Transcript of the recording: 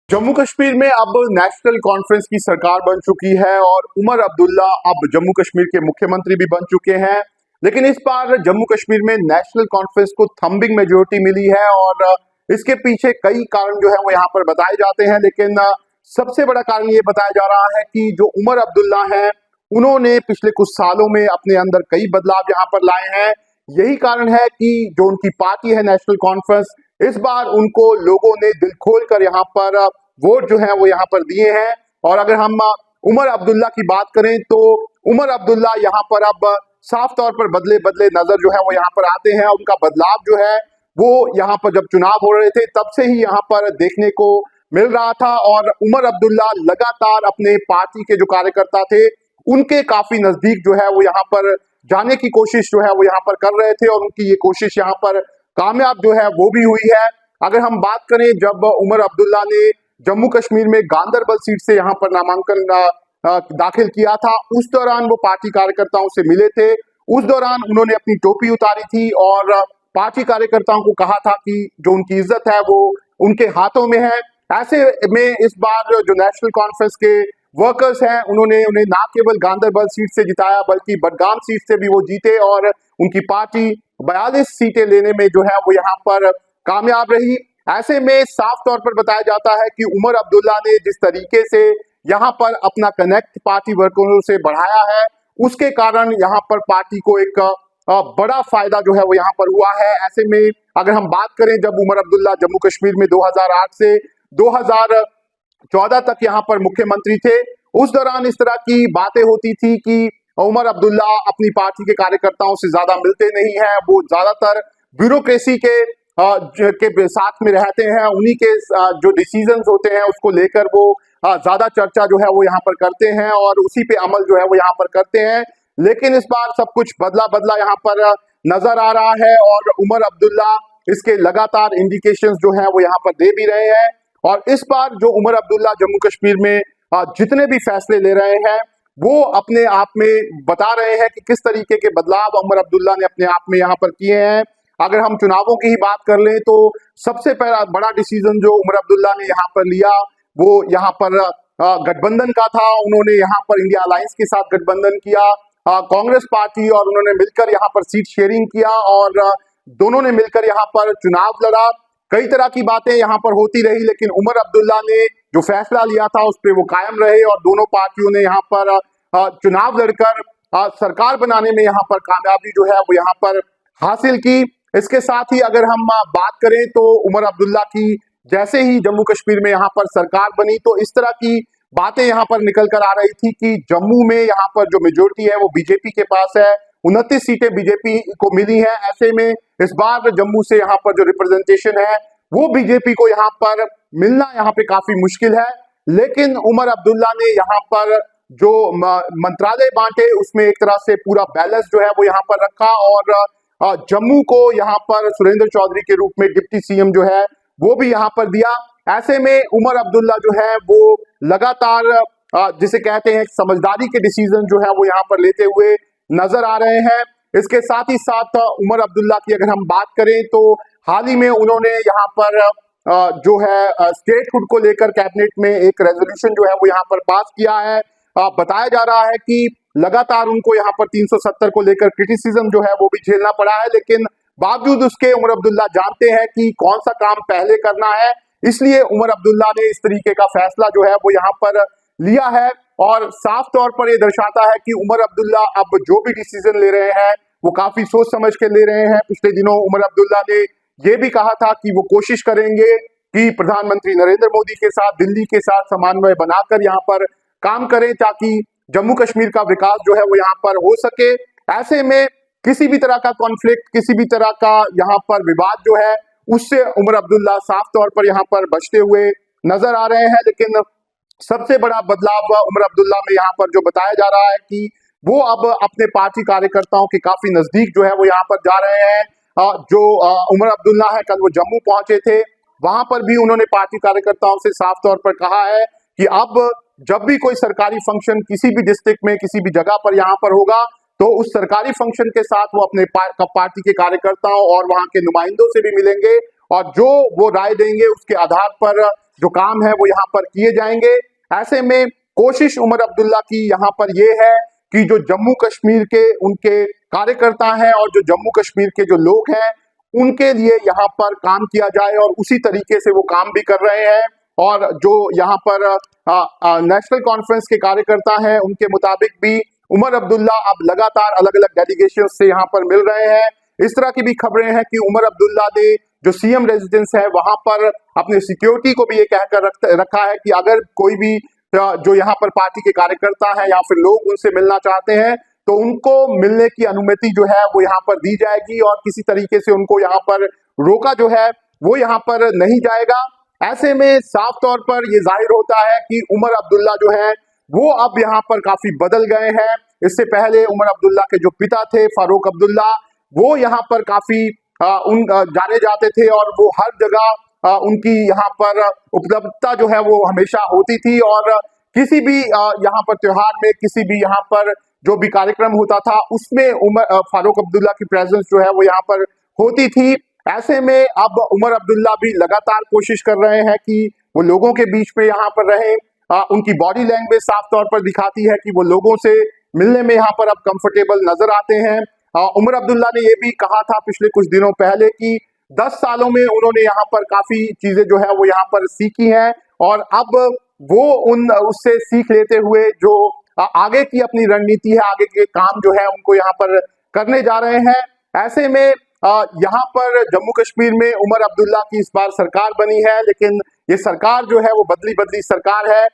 जम्मू कश्मीर में अब national conference की सरकार बन चुकी है और उमर अब्दुल्ला अब जम्मू कश्मीर के मुख्यमंत्री भी बन चुके हैं। लेकिन इस बार जम्मू कश्मीर में नेशनल कॉन्फ्रेंस को थंबिंग मेजोरिटी मिली है और इसके पीछे कई कारण जो है वो यहाँ पर बताए जाते हैं। लेकिन सबसे बड़ा कारण ये बताया जा रहा है कि जो उमर अब्दुल्ला हैं उन्होंने पिछले कुछ सालों में अपने अंदर कई बदलाव यहाँ पर लाए हैं। यही कारण है कि जो उनकी पार्टी है नेशनल कॉन्फ्रेंस, इस बार उनको लोगों ने दिल खोल कर यहाँ पर वोट जो है वो यहाँ पर दिए हैं। और अगर हम उमर अब्दुल्ला की बात करें तो उमर अब्दुल्ला यहाँ पर अब साफ तौर पर बदले बदले नजर जो है वो यहाँ पर आते हैं। उनका बदलाव जो है वो यहाँ पर जब चुनाव हो रहे थे तब से ही यहाँ पर देखने को मिल रहा था। और उमर अब्दुल्ला लगातार अपने पार्टी के जो कार्यकर्ता थे उनके काफी नजदीक जो है वो यहाँ पर जाने की कोशिश जो है वो यहाँ पर कर रहे थे और उनकी ये कोशिश यहाँ पर कामयाब जो है वो भी हुई है। अगर हम बात करें, जब उमर अब्दुल्ला ने जम्मू कश्मीर में गांदरबल सीट से यहाँ पर नामांकन दाखिल किया था, उस दौरान वो पार्टी कार्यकर्ताओं से मिले थे। उस दौरान उन्होंने अपनी टोपी उतारी थी और पार्टी कार्यकर्ताओं को कहा था कि जो उनकी इज्जत है वो उनके हाथों में है। ऐसे में इस बार जो नेशनल कॉन्फ्रेंस के वर्कर्स हैं उन्होंने उन्हें ना केवल गांदरबल सीट से जिताया बल्कि बडगाम सीट से भी वो जीते और उनकी पार्टी 42 सीटें लेने में जो है वो यहाँ पर कामयाब रही। ऐसे में साफ तौर पर बताया जाता है कि उमर अब्दुल्ला ने जिस तरीके से यहाँ पर अपना कनेक्ट पार्टी वर्करों से बढ़ाया है उसके कारण यहाँ पर पार्टी को एक बड़ा फायदा जो है वो यहाँ पर हुआ है। ऐसे में अगर हम बात करें, जब उमर अब्दुल्ला जम्मू कश्मीर में 2008 से 2014 तक यहाँ पर मुख्यमंत्री थे, उस दौरान इस तरह की बातें होती थी कि उमर अब्दुल्ला अपनी पार्टी के कार्यकर्ताओं से ज्यादा मिलते नहीं हैं, वो ज्यादातर ब्यूरोक्रेसी के साथ में रहते हैं, उन्हीं के जो डिसीजंस होते हैं उसको लेकर वो ज्यादा चर्चा जो है वो यहाँ पर करते हैं और उसी पे अमल जो है वो यहाँ पर करते हैं। लेकिन इस बार सब कुछ बदला बदला यहाँ पर नजर आ रहा है और उमर अब्दुल्ला इसके लगातार इंडिकेशंस जो है वो यहाँ पर दे भी रहे हैं। और इस बार जो उमर अब्दुल्ला जम्मू कश्मीर में जितने भी फैसले ले रहे हैं वो अपने आप में बता रहे हैं कि किस तरीके के बदलाव उमर अब्दुल्ला ने अपने आप में यहाँ पर किए हैं। अगर हम चुनावों की ही बात कर लें तो सबसे पहला बड़ा डिसीजन जो उमर अब्दुल्ला ने यहाँ पर लिया वो यहाँ पर गठबंधन का था। उन्होंने यहाँ पर इंडिया अलायंस के साथ गठबंधन किया, कांग्रेस पार्टी, और उन्होंने मिलकर यहाँ पर सीट शेयरिंग किया और दोनों ने मिलकर यहाँ पर चुनाव लड़ा। कई तरह की बातें यहाँ पर होती रही लेकिन उमर अब्दुल्ला ने जो फैसला लिया था उस पर वो कायम रहे और दोनों पार्टियों ने यहाँ पर चुनाव लड़कर सरकार बनाने में यहाँ पर कामयाबी जो है वो यहाँ पर हासिल की। इसके साथ ही अगर हम बात करें तो उमर अब्दुल्ला की जैसे ही जम्मू कश्मीर में यहाँ पर सरकार बनी तो इस तरह की बातें यहाँ पर निकल कर आ रही थी कि जम्मू में यहाँ पर जो मेजोरिटी है वो बीजेपी के पास है, 29 सीटें बीजेपी को मिली है। ऐसे में इस बार जम्मू से यहाँ पर जो रिप्रेजेंटेशन है वो बीजेपी को यहाँ पर मिलना यहाँ पे काफी मुश्किल है। लेकिन उमर अब्दुल्ला ने यहाँ पर जो मंत्रालय बांटे उसमें एक तरह से पूरा बैलेंस जो है वो यहाँ पर रखा और जम्मू को यहाँ पर सुरेंद्र चौधरी के रूप में डिप्टी सीएम जो है वो भी यहाँ पर दिया। ऐसे में उमर अब्दुल्ला जो है वो लगातार जिसे कहते हैं समझदारी के डिसीजन जो है वो यहाँ पर लेते हुए नजर आ रहे हैं। इसके साथ ही साथ उमर अब्दुल्ला की अगर हम बात करें तो हाल ही में उन्होंने यहाँ पर जो है स्टेटहुड को लेकर कैबिनेट में एक रेजोल्यूशन जो है वो यहाँ पर पास किया है। बताया जा रहा है कि लगातार उनको यहाँ पर 370 को लेकर क्रिटिसिज्म जो है वो भी झेलना पड़ा है, लेकिन बावजूद उसके उमर अब्दुल्ला जानते हैं कि कौन सा काम पहले करना है, इसलिए उमर अब्दुल्ला ने इस तरीके का फैसला जो है वो यहाँ पर लिया है। और साफ तौर पर ये दर्शाता है कि उमर अब्दुल्ला अब जो भी डिसीजन ले रहे हैं वो काफी सोच समझ के ले रहे हैं। पिछले दिनों उमर अब्दुल्ला ने ये भी कहा था कि वो कोशिश करेंगे कि प्रधानमंत्री नरेंद्र मोदी के साथ, दिल्ली के साथ समन्वय बनाकर यहाँ पर काम करें ताकि जम्मू कश्मीर का विकास जो है वो यहाँ पर हो सके। ऐसे में किसी भी तरह का कॉन्फ्लिक्ट, किसी भी तरह का यहाँ पर विवाद जो है उससे उमर अब्दुल्ला साफ तौर पर यहाँ पर बचते हुए नजर आ रहे हैं। लेकिन सबसे बड़ा बदलाव उमर अब्दुल्ला में यहाँ पर जो बताया जा रहा है कि वो अब अपने पार्टी कार्यकर्ताओं के काफी नजदीक जो है वो यहाँ पर जा रहे हैं। जो उमर अब्दुल्ला है, कल वो जम्मू पहुंचे थे, वहां पर भी उन्होंने पार्टी कार्यकर्ताओं से साफ तौर पर कहा है कि अब जब भी कोई सरकारी फंक्शन किसी भी डिस्ट्रिक्ट में किसी भी जगह पर यहाँ पर होगा तो उस सरकारी फंक्शन के साथ वो अपने पार्टी के कार्यकर्ताओं और वहां के नुमाइंदों से भी मिलेंगे और जो वो राय देंगे उसके आधार पर जो काम है वो यहाँ पर किए जाएंगे। ऐसे में कोशिश उमर अब्दुल्ला की यहाँ पर ये है कि जो जम्मू कश्मीर के उनके कार्यकर्ता हैं और जो जम्मू कश्मीर के जो लोग हैं उनके लिए यहाँ पर काम किया जाए, और उसी तरीके से वो काम भी कर रहे हैं। और जो यहाँ पर नेशनल कॉन्फ्रेंस के कार्यकर्ता हैं उनके मुताबिक भी उमर अब्दुल्ला अब लगातार अलग अलग डेलीगेशन से यहाँ पर मिल रहे हैं। इस तरह की भी खबरें हैं कि उमर अब्दुल्ला ने जो सीएम रेजिडेंस है वहां पर अपने सिक्योरिटी को भी ये कहकर रखा है कि अगर कोई भी जो यहाँ पर पार्टी के कार्यकर्ता हैं या फिर लोग उनसे मिलना चाहते हैं तो उनको मिलने की अनुमति जो है वो यहाँ पर दी जाएगी, और किसी तरीके से उनको यहाँ पर रोका जो है वो यहाँ पर नहीं जाएगा। ऐसे में साफ तौर पर ये जाहिर होता है कि उमर अब्दुल्ला जो है वो अब यहाँ पर काफी बदल गए हैं। इससे पहले उमर अब्दुल्ला के जो पिता थे फारूक अब्दुल्ला, वो यहाँ पर काफी जाने जाते थे और वो हर जगह उनकी यहाँ पर उपलब्धता जो है वो हमेशा होती थी, और किसी भी यहाँ पर त्योहार में, किसी भी यहाँ पर जो भी कार्यक्रम होता था उसमें फारूक अब्दुल्ला की प्रेजेंस जो है वो यहाँ पर होती थी। ऐसे में अब उमर अब्दुल्ला भी लगातार कोशिश कर रहे हैं कि वो लोगों के बीच में यहाँ पर रहें। उनकी बॉडी लैंग्वेज साफ तौर पर दिखाती है कि वो लोगों से मिलने में यहाँ पर अब कंफर्टेबल नजर आते हैं। उमर अब्दुल्ला ने ये भी कहा था पिछले कुछ दिनों पहले कि 10 सालों में उन्होंने यहाँ पर काफी चीजें जो है वो यहाँ पर सीखी हैं, और अब वो उससे सीख लेते हुए जो आगे की अपनी रणनीति है, आगे के काम जो है उनको यहाँ पर करने जा रहे हैं। ऐसे में यहाँ पर जम्मू कश्मीर में उमर अब्दुल्ला की इस बार सरकार बनी है, लेकिन ये सरकार जो है वो बदली बदली सरकार है।